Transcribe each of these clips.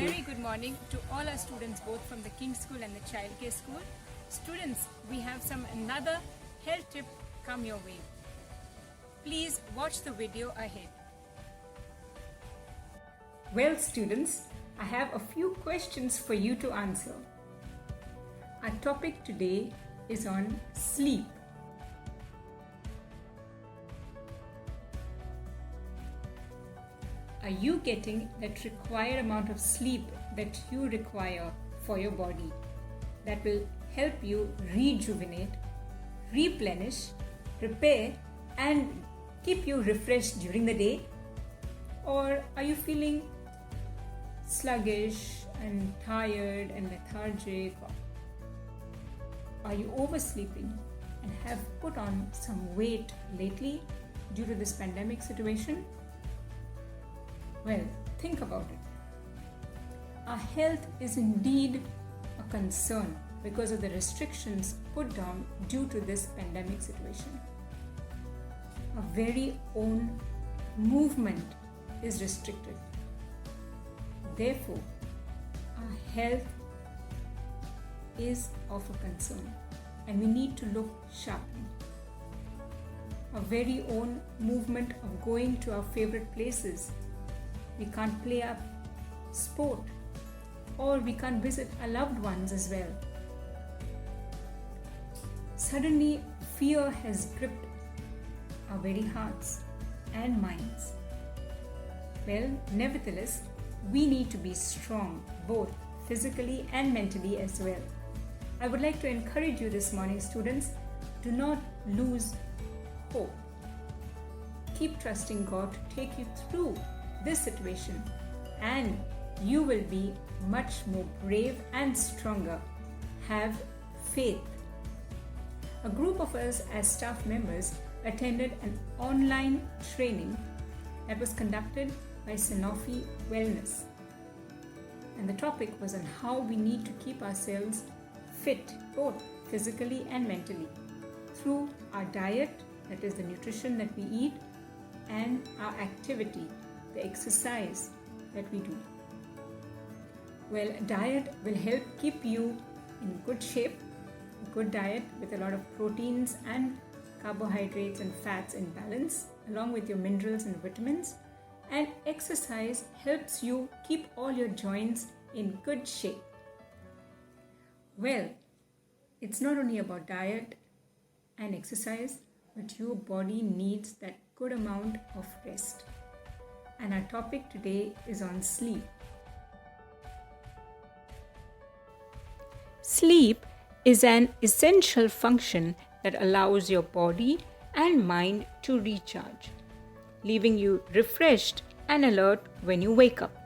very good morning to all our students, both from the King School and the Childcare School. Students, we have another health tip come your way. Please watch the video ahead. Well, students, I have a few questions for you to answer. Our topic today is on sleep. Are you getting that required amount of sleep that you require for your body that will help you rejuvenate, replenish, repair and keep you refreshed during the day? Or are you feeling sluggish and tired and lethargic? Are you oversleeping and have put on some weight lately due to this pandemic situation? Well, think about it. Our health is indeed a concern because of the restrictions put down due to this pandemic situation. Our very own movement is restricted. Therefore, our health is of a concern and we need to look sharply. Our very own movement of going to our favorite places. We can't play our sport, or we can't visit our loved ones as well. Suddenly, fear has gripped our very hearts and minds. Well, nevertheless, we need to be strong, both physically and mentally as well. I would like to encourage you this morning, students, do not lose hope. Keep trusting God to take you through this situation and you will be much more brave and stronger. Have faith. A group of us as staff members attended an online training that was conducted by Sanofi Wellness, and the topic was on how we need to keep ourselves fit both physically and mentally through our diet, that is the nutrition that we eat, and our activity, the exercise that we do. Well, diet will help keep you in good shape. A good diet with a lot of proteins and carbohydrates and fats in balance, along with your minerals and vitamins. And exercise helps you keep all your joints in good shape. Well, it's not only about diet and exercise, but your body needs that good amount of rest. And our topic today is on sleep. Sleep is an essential function that allows your body and mind to recharge, leaving you refreshed and alert when you wake up.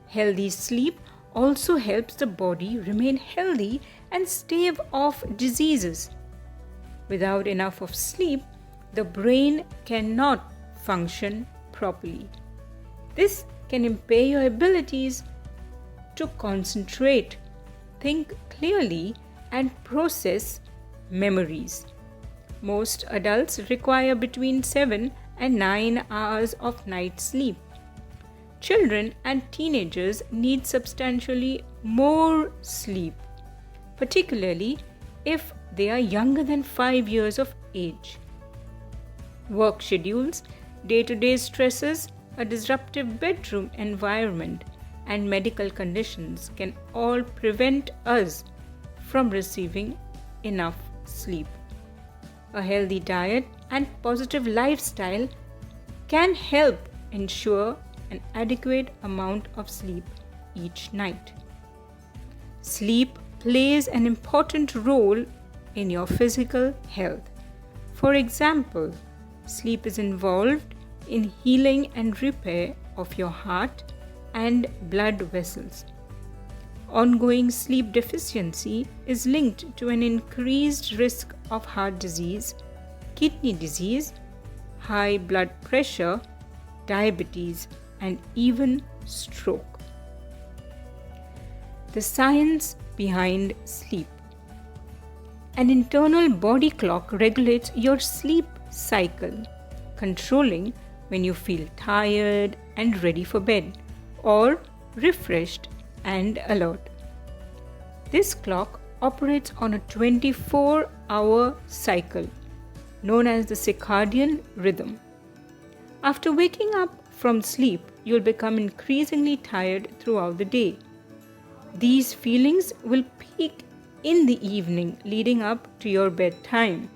Healthy sleep also helps the body remain healthy and stave off diseases. Without enough of sleep, the brain cannot function properly. This can impair your abilities to concentrate, think clearly, and process memories. Most adults require between 7 and 9 hours of night sleep. Children and teenagers need substantially more sleep, particularly if they are younger than 5 years of age. Work schedules, day-to-day stresses, a disruptive bedroom environment, and medical conditions can all prevent us from receiving enough sleep. A healthy diet and positive lifestyle can help ensure an adequate amount of sleep each night. Sleep plays an important role in your physical health. For example, sleep is involved in healing and repair of your heart and blood vessels. Ongoing sleep deficiency is linked to an increased risk of heart disease, kidney disease, high blood pressure, diabetes, and even stroke. The science behind sleep. An internal body clock regulates your sleep cycle, controlling when you feel tired and ready for bed, or refreshed and alert. This clock operates on a 24-hour cycle known as the circadian rhythm. After waking up from sleep, you'll become increasingly tired throughout the day. These feelings will peak in the evening leading up to your bedtime.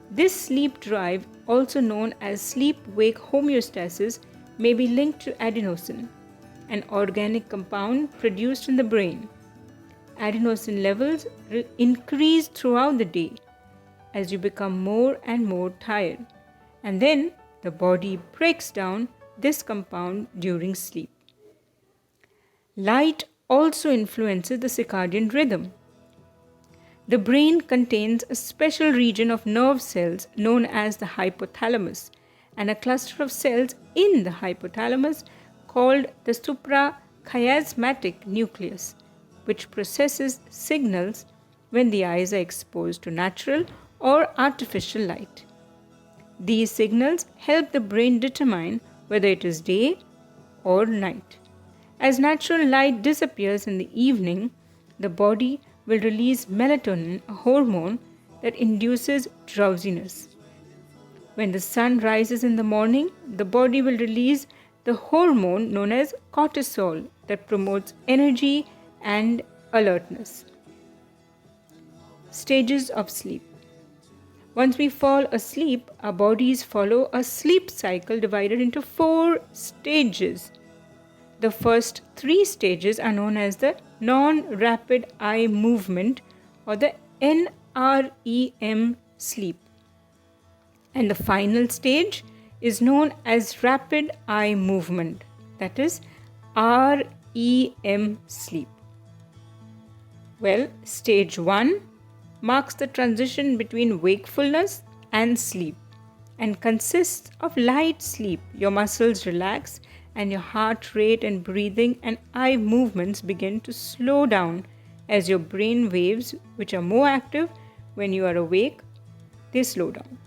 This sleep drive, also known as sleep-wake homeostasis, may be linked to adenosine, an organic compound produced in the brain. Adenosine levels increase throughout the day as you become more and more tired, and then the body breaks down this compound during sleep. Light also influences the circadian rhythm. The brain contains a special region of nerve cells known as the hypothalamus and a cluster of cells in the hypothalamus called the suprachiasmatic nucleus, which processes signals when the eyes are exposed to natural or artificial light. These signals help the brain determine whether it is day or night. As natural light disappears in the evening, the body will release melatonin, a hormone that induces drowsiness. When the sun rises in the morning, the body will release the hormone known as cortisol that promotes energy and alertness. Stages of sleep. Once we fall asleep, our bodies follow a sleep cycle divided into 4 stages. The first 3 stages are known as the non-rapid eye movement or the NREM sleep. And the final stage is known as rapid eye movement, that is REM sleep. Well, stage 1 marks the transition between wakefulness and sleep and consists of light sleep. Your muscles relax and your heart rate and breathing and eye movements begin to slow down as your brain waves, which are more active when you are awake, they slow down.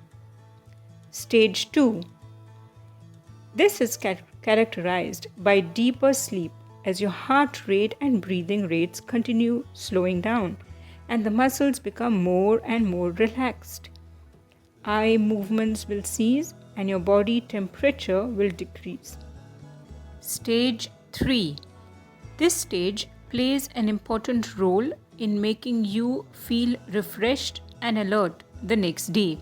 Stage 2. This is characterized by deeper sleep as your heart rate and breathing rates continue slowing down and the muscles become more and more relaxed. Eye movements will cease and your body temperature will decrease. Stage 3. This stage plays an important role in making you feel refreshed and alert the next day.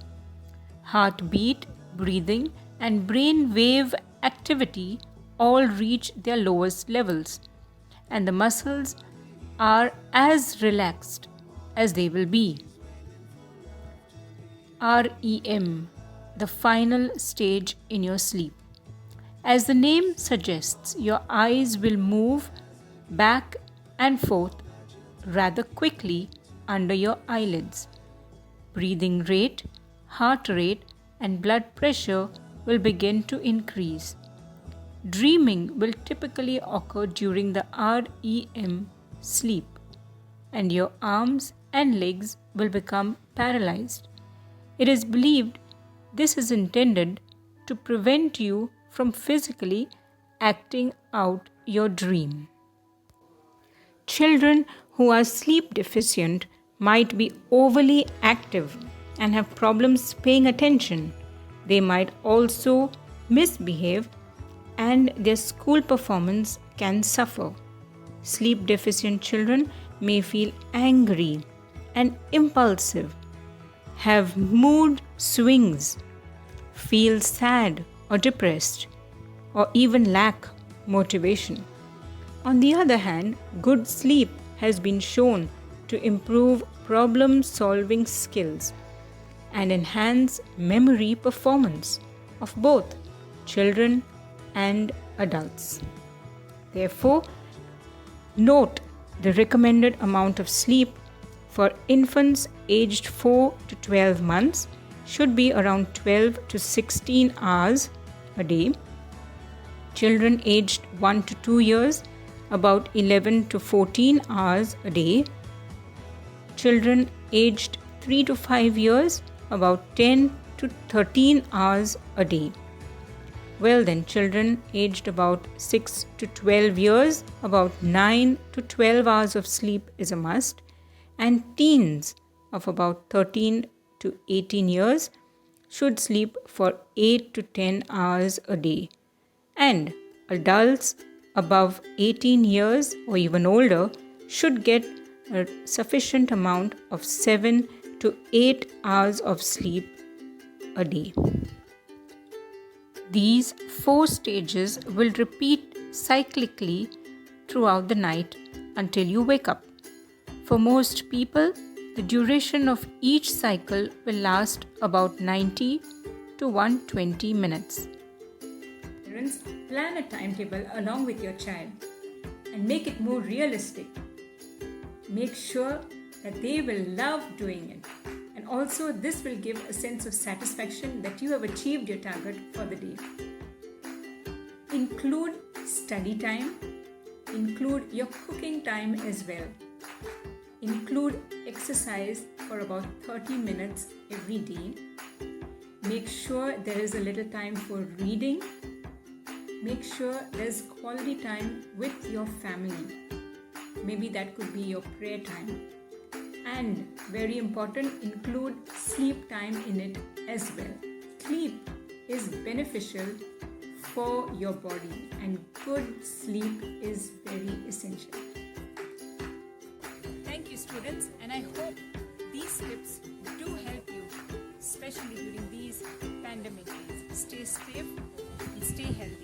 Heartbeat, breathing, and brain wave activity all reach their lowest levels, and the muscles are as relaxed as they will be. REM, the final stage in your sleep. As the name suggests, your eyes will move back and forth rather quickly under your eyelids. Breathing rate, heart rate, and blood pressure will begin to increase. Dreaming will typically occur during the REM sleep, and your arms and legs will become paralyzed. It is believed this is intended to prevent you from physically acting out your dream. Children who are sleep deficient might be overly active and have problems paying attention. They might also misbehave and their school performance can suffer. Sleep deficient children may feel angry and impulsive, have mood swings, feel sad or depressed, or even lack motivation. On the other hand, good sleep has been shown to improve problem-solving skills and enhance memory performance of both children and adults. Therefore, note the recommended amount of sleep for infants aged 4 to 12 months should be around 12 to 16 hours a day. Children aged 1 to 2 years, about 11 to 14 hours a day. Children aged 3 to 5 years, about 10 to 13 hours a day. Well then, children aged about 6 to 12 years, about 9 to 12 hours of sleep is a must, and teens of about 13 to 18 years should sleep for 8 to 10 hours a day. And adults above 18 years or even older should get a sufficient amount of 7 to 8 hours of sleep a day. These 4 stages will repeat cyclically throughout the night until you wake up. For most people, the duration of each cycle will last about 90 to 120 minutes. Parents, plan a timetable along with your child and make it more realistic. Make sure that they will love doing it. And also, this will give a sense of satisfaction that you have achieved your target for the day. Include study time. Include your cooking time as well. Include exercise for about 30 minutes every day. Make sure there is a little time for reading. Make sure there's quality time with your family. Maybe that could be your prayer time. And very important, include sleep time in it as well. Sleep is beneficial for your body, and good sleep is very essential. Thank you, students, and I hope these tips do help you, especially during these pandemic days. Stay safe and stay healthy.